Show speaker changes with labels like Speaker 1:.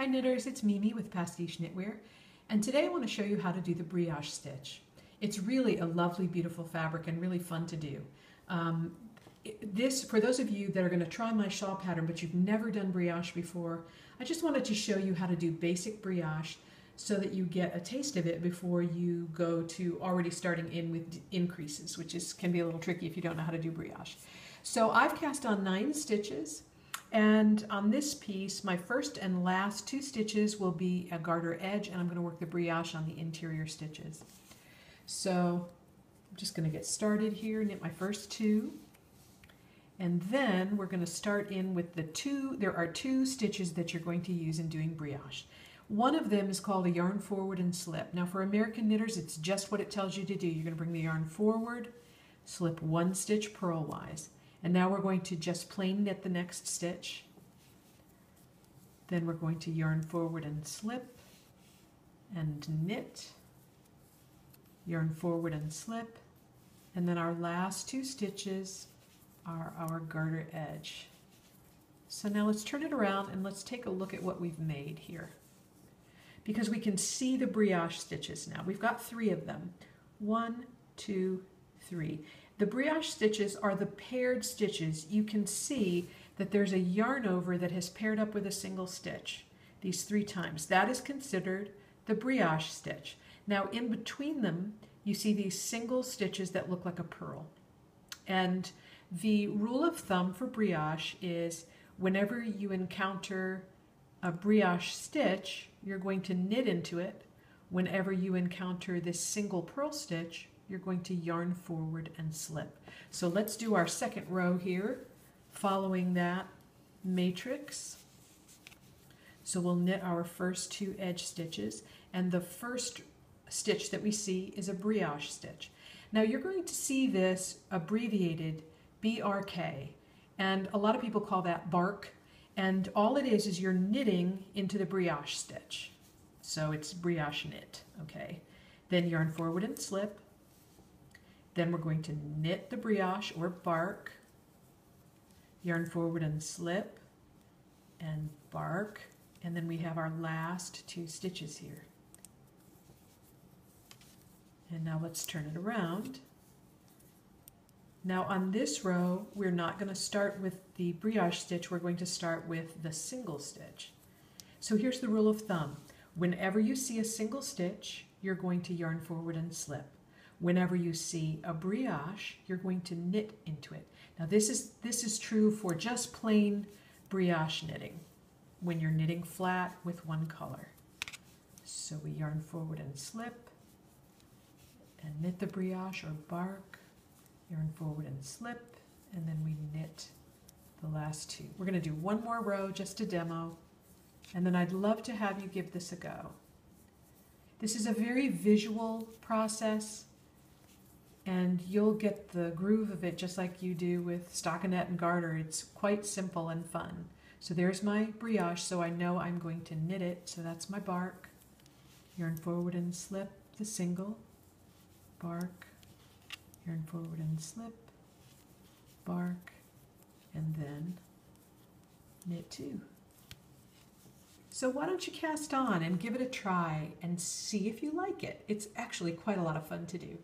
Speaker 1: Hi knitters, it's Mimi with Pastiche Knitwear, and today I want to show you how to do the brioche stitch. It's really a lovely, beautiful fabric and really fun to do. For those of you that are going to try my shawl pattern but you've never done brioche before, I just wanted to show you how to do basic brioche so that you get a taste of it before you go to already starting in with increases, which can be a little tricky if you don't know how to do brioche. So I've cast on 9 stitches. And on this piece, my first and last 2 stitches will be a garter edge, and I'm going to work the brioche on the interior stitches. So I'm just going to get started here, knit my first 2, and then we're going to start in with there are 2 stitches that you're going to use in doing brioche. One of them is called a yarn forward and slip. Now for American knitters, it's just what it tells you to do. You're going to bring the yarn forward, slip 1 stitch purlwise. And now we're going to just plain knit the next stitch. Then we're going to yarn forward and slip and knit, yarn forward and slip, and then our last 2 stitches are our garter edge. So now let's turn it around and let's take a look at what we've made here. Because we can see the brioche stitches now. We've got 3 of them. 1, 2, 3. The brioche stitches are the paired stitches. You can see that there's a yarn over that has paired up with a single stitch these 3 times. That is considered the brioche stitch. Now in between them you see these single stitches that look like a purl. And the rule of thumb for brioche is whenever you encounter a brioche stitch, you're going to knit into it. Whenever you encounter this single purl stitch, you're going to yarn forward and slip. So let's do our second row here, following that matrix. So we'll knit our first 2 edge stitches, and the first stitch that we see is a brioche stitch. Now you're going to see this abbreviated BRK, and a lot of people call that bark, and all it is you're knitting into the brioche stitch. So it's brioche knit, okay? Then yarn forward and slip. Then we're going to knit the brioche or bark, yarn forward and slip, and bark, and then we have our last 2 stitches here. And now let's turn it around. Now on this row, we're not going to start with the brioche stitch, we're going to start with the single stitch. So here's the rule of thumb. Whenever you see a single stitch, you're going to yarn forward and slip. Whenever you see a brioche, you're going to knit into it. Now this is true for just plain brioche knitting, when you're knitting flat with one color. So we yarn forward and slip, and knit the brioche or bark, yarn forward and slip, and then we knit the last 2. We're going to do one more row just to demo, and then I'd love to have you give this a go. This is a very visual process, and you'll get the groove of it just like you do with stockinette and garter. It's quite simple and fun. So there's my brioche, so I know I'm going to knit it. So that's my bark. Yarn forward and slip the single, bark, yarn forward and slip, bark, and then knit 2. So why don't you cast on and give it a try and see if you like it. It's actually quite a lot of fun to do.